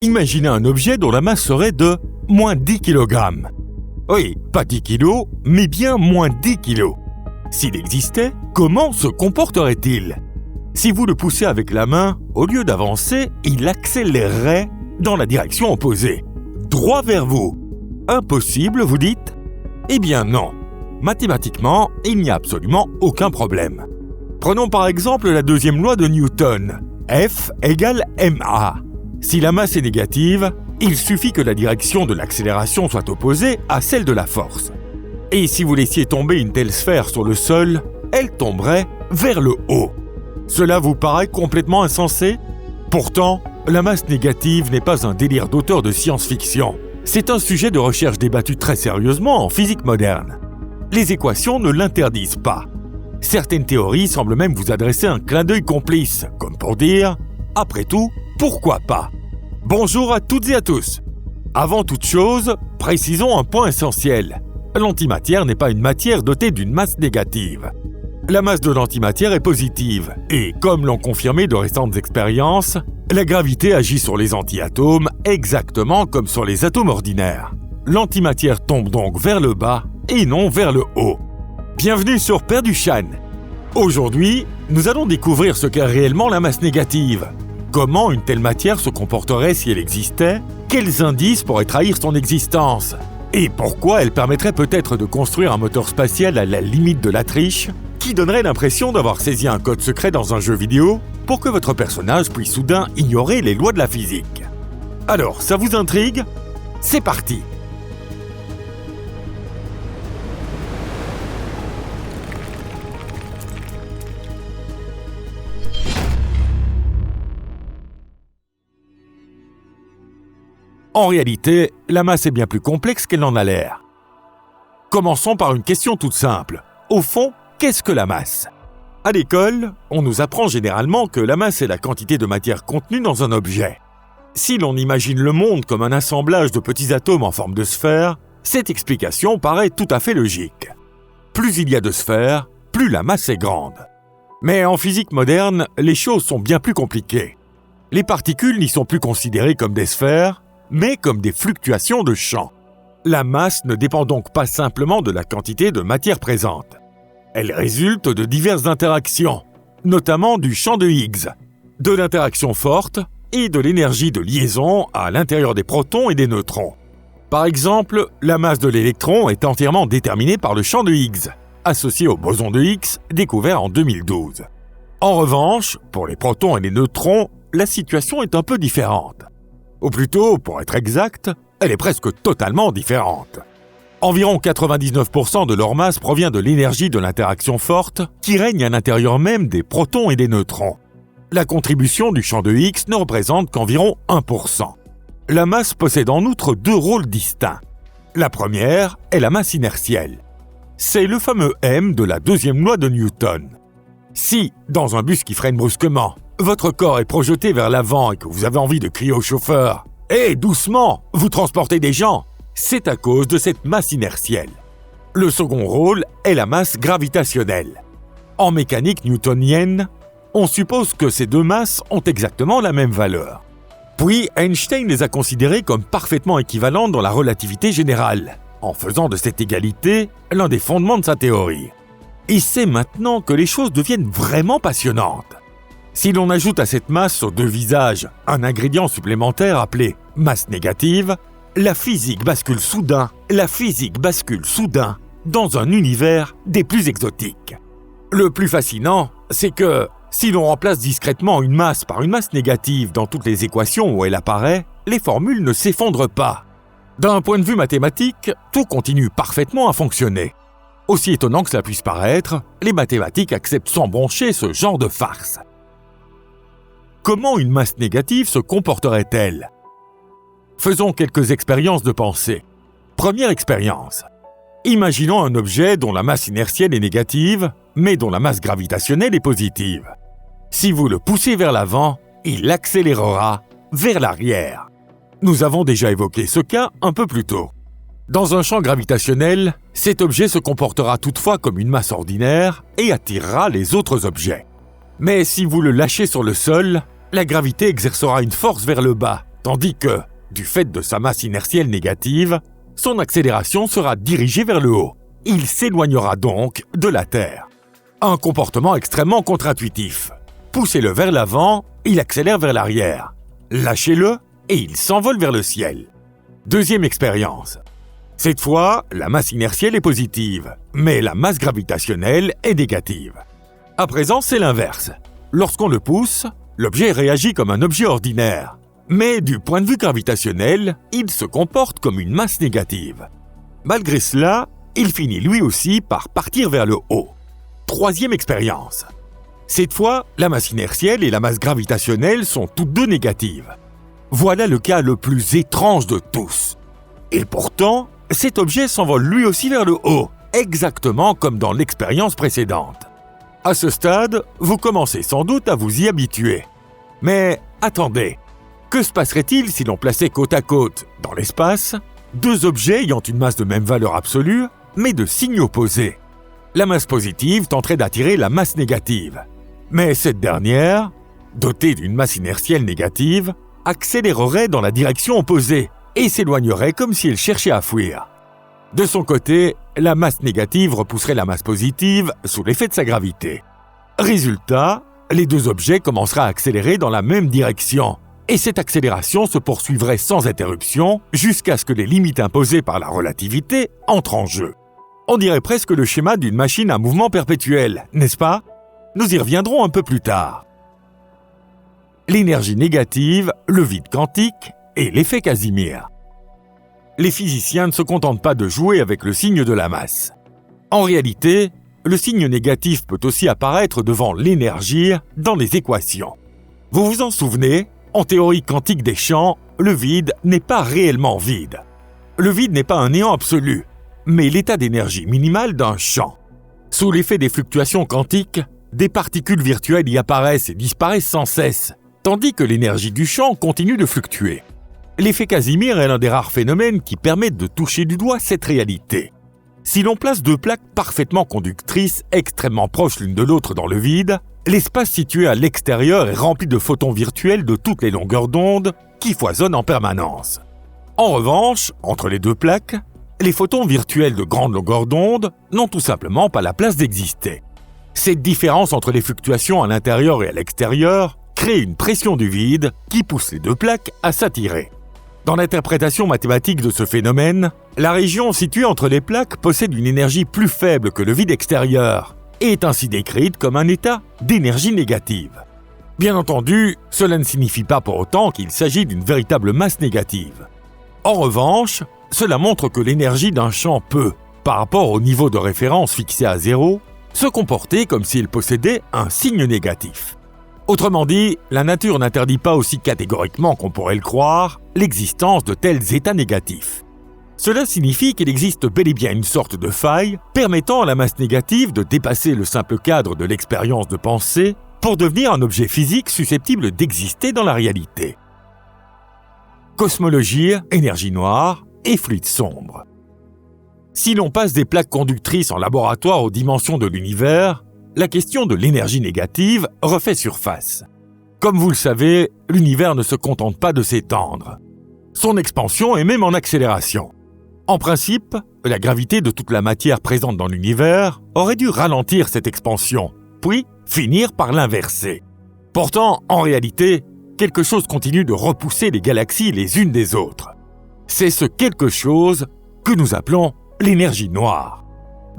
Imaginez un objet dont la masse serait de moins 10 kg. Oui, pas 10 kg, mais bien moins 10 kg. S'il existait, comment se comporterait-il ? Si vous le poussez avec la main, au lieu d'avancer, il accélérerait dans la direction opposée, droit vers vous. Impossible, vous dites ? Eh bien non. Mathématiquement, il n'y a absolument aucun problème. Prenons par exemple la deuxième loi de Newton, F égale ma. Si la masse est négative, il suffit que la direction de l'accélération soit opposée à celle de la force. Et si vous laissiez tomber une telle sphère sur le sol, elle tomberait vers le haut. Cela vous paraît complètement insensé ? Pourtant, la masse négative n'est pas un délire d'auteur de science-fiction. C'est un sujet de recherche débattu très sérieusement en physique moderne. Les équations ne l'interdisent pas. Certaines théories semblent même vous adresser un clin d'œil complice, comme pour dire « Après tout, pourquoi pas ?» Bonjour à toutes et à tous. Avant toute chose, précisons un point essentiel. L'antimatière n'est pas une matière dotée d'une masse négative. La masse de l'antimatière est positive, et comme l'ont confirmé de récentes expériences, la gravité agit sur les antiatomes exactement comme sur les atomes ordinaires. L'antimatière tombe donc vers le bas et non vers le haut. Bienvenue sur Perduchan. Aujourd'hui, nous allons découvrir ce qu'est réellement la masse négative. Comment une telle matière se comporterait si elle existait ? Quels indices pourraient trahir son existence ? Et pourquoi elle permettrait peut-être de construire un moteur spatial à la limite de la triche, qui donnerait l'impression d'avoir saisi un code secret dans un jeu vidéo pour que votre personnage puisse soudain ignorer les lois de la physique. Alors, ça vous intrigue ? C'est parti ! En réalité, la masse est bien plus complexe qu'elle n'en a l'air. Commençons par une question toute simple. Au fond, qu'est-ce que la masse ? À l'école, on nous apprend généralement que la masse est la quantité de matière contenue dans un objet. Si l'on imagine le monde comme un assemblage de petits atomes en forme de sphère, cette explication paraît tout à fait logique. Plus il y a de sphères, plus la masse est grande. Mais en physique moderne, les choses sont bien plus compliquées. Les particules n'y sont plus considérées comme des sphères, mais comme des fluctuations de champ. La masse ne dépend donc pas simplement de la quantité de matière présente. Elle résulte de diverses interactions, notamment du champ de Higgs, de l'interaction forte et de l'énergie de liaison à l'intérieur des protons et des neutrons. Par exemple, la masse de l'électron est entièrement déterminée par le champ de Higgs, associé au boson de Higgs découvert en 2012. En revanche, pour les protons et les neutrons, la situation est un peu différente. Ou plutôt, pour être exact, elle est presque totalement différente. Environ 99% de leur masse provient de l'énergie de l'interaction forte qui règne à l'intérieur même des protons et des neutrons. La contribution du champ de Higgs ne représente qu'environ 1%. La masse possède en outre deux rôles distincts. La première est la masse inertielle. C'est le fameux M de la deuxième loi de Newton. Si, dans un bus qui freine brusquement, votre corps est projeté vers l'avant et que vous avez envie de crier au chauffeur « Hé, doucement, vous transportez des gens !» c'est à cause de cette masse inertielle. Le second rôle est la masse gravitationnelle. En mécanique newtonienne, on suppose que ces deux masses ont exactement la même valeur. Puis Einstein les a considérées comme parfaitement équivalentes dans la relativité générale, en faisant de cette égalité l'un des fondements de sa théorie. Et c'est maintenant que les choses deviennent vraiment passionnantes. Si l'on ajoute à cette masse aux deux visages un ingrédient supplémentaire appelé masse négative, la physique bascule soudain dans un univers des plus exotiques. Le plus fascinant, c'est que si l'on remplace discrètement une masse par une masse négative dans toutes les équations où elle apparaît, les formules ne s'effondrent pas. D'un point de vue mathématique, tout continue parfaitement à fonctionner. Aussi étonnant que cela puisse paraître, les mathématiques acceptent sans broncher ce genre de farce. Comment une masse négative se comporterait-elle ? Faisons quelques expériences de pensée. Première expérience. Imaginons un objet dont la masse inertielle est négative, mais dont la masse gravitationnelle est positive. Si vous le poussez vers l'avant, il accélérera vers l'arrière. Nous avons déjà évoqué ce cas un peu plus tôt. Dans un champ gravitationnel, cet objet se comportera toutefois comme une masse ordinaire et attirera les autres objets. Mais si vous le lâchez sur le sol, la gravité exercera une force vers le bas, tandis que, du fait de sa masse inertielle négative, son accélération sera dirigée vers le haut. Il s'éloignera donc de la Terre. Un comportement extrêmement contre-intuitif. Poussez-le vers l'avant, il accélère vers l'arrière. Lâchez-le et il s'envole vers le ciel. Deuxième expérience. Cette fois, la masse inertielle est positive, mais la masse gravitationnelle est négative. À présent, c'est l'inverse. Lorsqu'on le pousse, l'objet réagit comme un objet ordinaire. Mais du point de vue gravitationnel, il se comporte comme une masse négative. Malgré cela, il finit lui aussi par partir vers le haut. Troisième expérience. Cette fois, la masse inertielle et la masse gravitationnelle sont toutes deux négatives. Voilà le cas le plus étrange de tous. Et pourtant, cet objet s'envole lui aussi vers le haut, exactement comme dans l'expérience précédente. À ce stade, vous commencez sans doute à vous y habituer. Mais attendez, que se passerait-il si l'on plaçait côte à côte, dans l'espace, deux objets ayant une masse de même valeur absolue, mais de signes opposés? La masse positive tenterait d'attirer la masse négative. Mais cette dernière, dotée d'une masse inertielle négative, accélérerait dans la direction opposée et s'éloignerait comme si elle cherchait à fuir. De son côté, la masse négative repousserait la masse positive sous l'effet de sa gravité. Résultat, les deux objets commenceraient à accélérer dans la même direction, et cette accélération se poursuivrait sans interruption jusqu'à ce que les limites imposées par la relativité entrent en jeu. On dirait presque le schéma d'une machine à mouvement perpétuel, n'est-ce pas? Nous y reviendrons un peu plus tard. L'énergie négative, le vide quantique et l'effet Casimir. Les physiciens ne se contentent pas de jouer avec le signe de la masse. En réalité, le signe négatif peut aussi apparaître devant l'énergie dans les équations. Vous vous en souvenez, en théorie quantique des champs, le vide n'est pas réellement vide. Le vide n'est pas un néant absolu, mais l'état d'énergie minimale d'un champ. Sous l'effet des fluctuations quantiques, des particules virtuelles y apparaissent et disparaissent sans cesse, tandis que l'énergie du champ continue de fluctuer. L'effet Casimir est l'un des rares phénomènes qui permettent de toucher du doigt cette réalité. Si l'on place deux plaques parfaitement conductrices extrêmement proches l'une de l'autre dans le vide, l'espace situé à l'extérieur est rempli de photons virtuels de toutes les longueurs d'onde qui foisonnent en permanence. En revanche, entre les deux plaques, les photons virtuels de grande longueur d'onde n'ont tout simplement pas la place d'exister. Cette différence entre les fluctuations à l'intérieur et à l'extérieur crée une pression du vide qui pousse les deux plaques à s'attirer. Dans l'interprétation mathématique de ce phénomène, la région située entre les plaques possède une énergie plus faible que le vide extérieur et est ainsi décrite comme un état d'énergie négative. Bien entendu, cela ne signifie pas pour autant qu'il s'agit d'une véritable masse négative. En revanche, cela montre que l'énergie d'un champ peut, par rapport au niveau de référence fixé à 0, se comporter comme s'il possédait un signe négatif. Autrement dit, la nature n'interdit pas aussi catégoriquement qu'on pourrait le croire l'existence de tels états négatifs. Cela signifie qu'il existe bel et bien une sorte de faille permettant à la masse négative de dépasser le simple cadre de l'expérience de pensée pour devenir un objet physique susceptible d'exister dans la réalité. Cosmologie, énergie noire et fluide sombre. Si l'on passe des plaques conductrices en laboratoire aux dimensions de l'univers, la question de l'énergie négative refait surface. Comme vous le savez, l'univers ne se contente pas de s'étendre. Son expansion est même en accélération. En principe, la gravité de toute la matière présente dans l'univers aurait dû ralentir cette expansion, puis finir par l'inverser. Pourtant, en réalité, quelque chose continue de repousser les galaxies les unes des autres. C'est ce quelque chose que nous appelons l'énergie noire.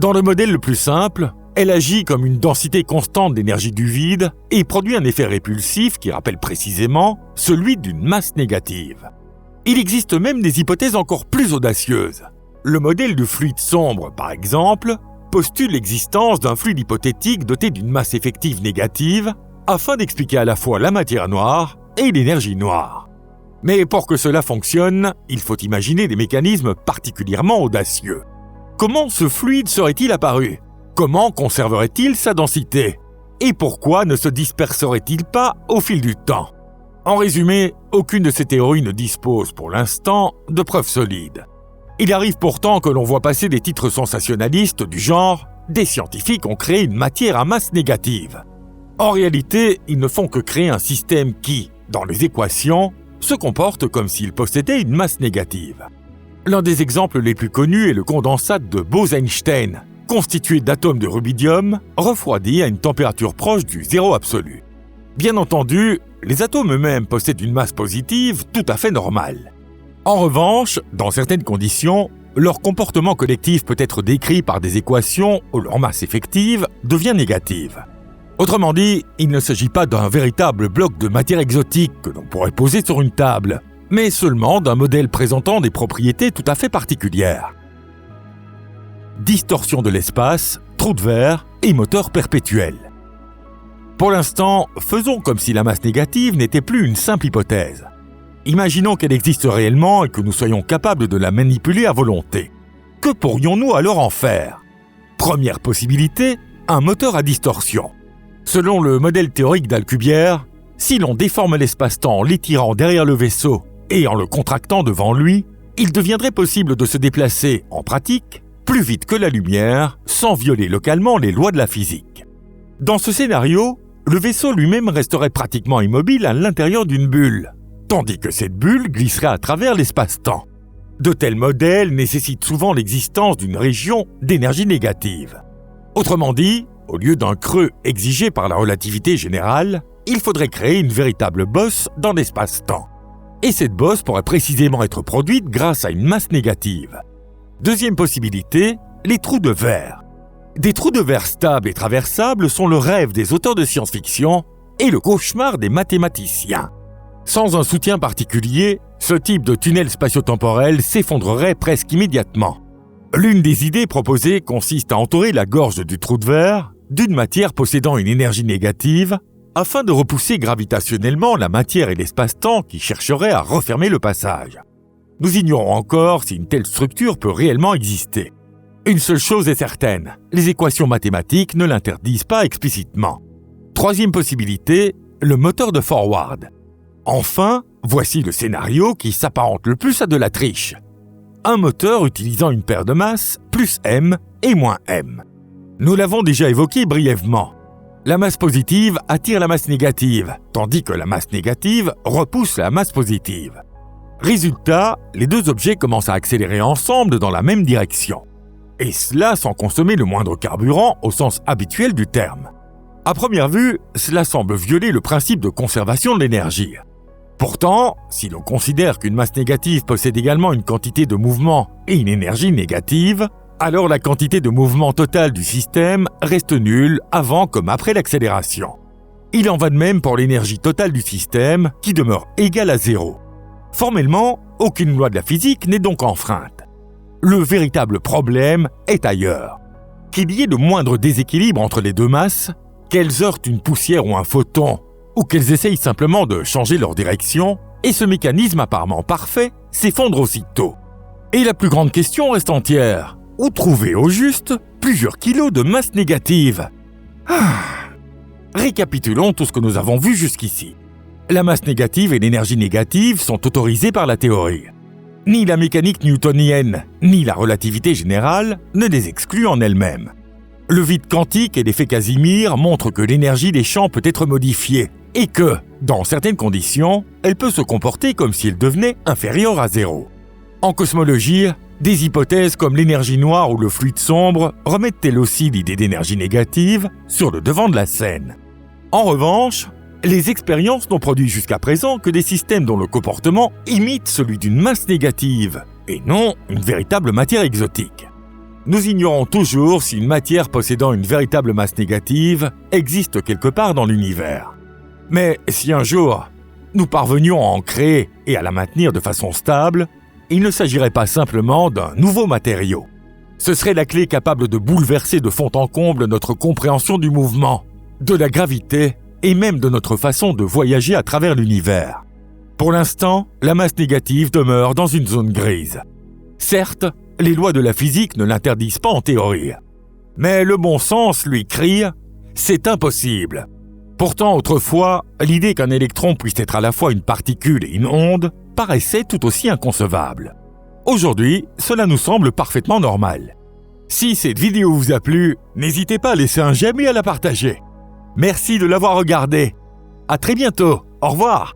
Dans le modèle le plus simple, elle agit comme une densité constante d'énergie du vide et produit un effet répulsif qui rappelle précisément celui d'une masse négative. Il existe même des hypothèses encore plus audacieuses. Le modèle du fluide sombre, par exemple, postule l'existence d'un fluide hypothétique doté d'une masse effective négative afin d'expliquer à la fois la matière noire et l'énergie noire. Mais pour que cela fonctionne, il faut imaginer des mécanismes particulièrement audacieux. Comment ce fluide serait-il apparu ? Comment conserverait-il sa densité ? Et pourquoi ne se disperserait-il pas au fil du temps ? En résumé, aucune de ces théories ne dispose pour l'instant de preuves solides. Il arrive pourtant que l'on voit passer des titres sensationnalistes du genre « Des scientifiques ont créé une matière à masse négative ». En réalité, ils ne font que créer un système qui, dans les équations, se comporte comme s'il possédait une masse négative. L'un des exemples les plus connus est le condensate de Bose-Einstein, constitué d'atomes de rubidium refroidis à une température proche du zéro absolu. Bien entendu, les atomes eux-mêmes possèdent une masse positive tout à fait normale. En revanche, dans certaines conditions, leur comportement collectif peut être décrit par des équations où leur masse effective devient négative. Autrement dit, il ne s'agit pas d'un véritable bloc de matière exotique que l'on pourrait poser sur une table, mais seulement d'un modèle présentant des propriétés tout à fait particulières. Distorsion de l'espace, trou de verre et moteur perpétuel. Pour l'instant, faisons comme si la masse négative n'était plus une simple hypothèse. Imaginons qu'elle existe réellement et que nous soyons capables de la manipuler à volonté. Que pourrions-nous alors en faire ? Première possibilité, un moteur à distorsion. Selon le modèle théorique d'Alcubierre, si l'on déforme l'espace-temps en l'étirant derrière le vaisseau et en le contractant devant lui, il deviendrait possible de se déplacer, en pratique, plus vite que la lumière, sans violer localement les lois de la physique. Dans ce scénario, le vaisseau lui-même resterait pratiquement immobile à l'intérieur d'une bulle, tandis que cette bulle glisserait à travers l'espace-temps. De tels modèles nécessitent souvent l'existence d'une région d'énergie négative. Autrement dit, au lieu d'un creux exigé par la relativité générale, il faudrait créer une véritable bosse dans l'espace-temps. Et cette bosse pourrait précisément être produite grâce à une masse négative. Deuxième possibilité, les trous de verre. Des trous de verre stables et traversables sont le rêve des auteurs de science-fiction et le cauchemar des mathématiciens. Sans un soutien particulier, ce type de tunnel spatio-temporel s'effondrerait presque immédiatement. L'une des idées proposées consiste à entourer la gorge du trou de verre d'une matière possédant une énergie négative afin de repousser gravitationnellement la matière et l'espace-temps qui chercheraient à refermer le passage. Nous ignorons encore si une telle structure peut réellement exister. Une seule chose est certaine, les équations mathématiques ne l'interdisent pas explicitement. Troisième possibilité, le moteur de forward. Enfin, voici le scénario qui s'apparente le plus à de la triche. Un moteur utilisant une paire de masses, plus m et moins m. Nous l'avons déjà évoqué brièvement. La masse positive attire la masse négative, tandis que la masse négative repousse la masse positive. Résultat, les deux objets commencent à accélérer ensemble dans la même direction. Et cela sans consommer le moindre carburant au sens habituel du terme. À première vue, cela semble violer le principe de conservation de l'énergie. Pourtant, si l'on considère qu'une masse négative possède également une quantité de mouvement et une énergie négative, alors la quantité de mouvement totale du système reste nulle avant comme après l'accélération. Il en va de même pour l'énergie totale du système qui demeure égale à zéro. Formellement, aucune loi de la physique n'est donc enfreinte. Le véritable problème est ailleurs. Qu'il y ait le moindre déséquilibre entre les deux masses, qu'elles heurtent une poussière ou un photon, ou qu'elles essayent simplement de changer leur direction, et ce mécanisme apparemment parfait s'effondre aussitôt. Et la plus grande question reste entière. Où trouver au juste plusieurs kilos de masse négative ? Récapitulons tout ce que nous avons vu jusqu'ici. La masse négative et l'énergie négative sont autorisées par la théorie. Ni la mécanique newtonienne, ni la relativité générale ne les excluent en elles-mêmes. Le vide quantique et l'effet Casimir montrent que l'énergie des champs peut être modifiée et que, dans certaines conditions, elle peut se comporter comme si elle devenait inférieure à zéro. En cosmologie, des hypothèses comme l'énergie noire ou le fluide sombre remettent elles aussi l'idée d'énergie négative sur le devant de la scène. En revanche, les expériences n'ont produit jusqu'à présent que des systèmes dont le comportement imite celui d'une masse négative, et non une véritable matière exotique. Nous ignorons toujours si une matière possédant une véritable masse négative existe quelque part dans l'univers. Mais si un jour, nous parvenions à en créer et à la maintenir de façon stable, il ne s'agirait pas simplement d'un nouveau matériau. Ce serait la clé capable de bouleverser de fond en comble notre compréhension du mouvement, de la gravité et même de notre façon de voyager à travers l'univers. Pour l'instant, la masse négative demeure dans une zone grise. Certes, les lois de la physique ne l'interdisent pas en théorie. Mais le bon sens lui crie « c'est impossible ». Pourtant, autrefois, l'idée qu'un électron puisse être à la fois une particule et une onde paraissait tout aussi inconcevable. Aujourd'hui, cela nous semble parfaitement normal. Si cette vidéo vous a plu, n'hésitez pas à laisser un j'aime et à la partager. Merci de l'avoir regardé. À très bientôt. Au revoir.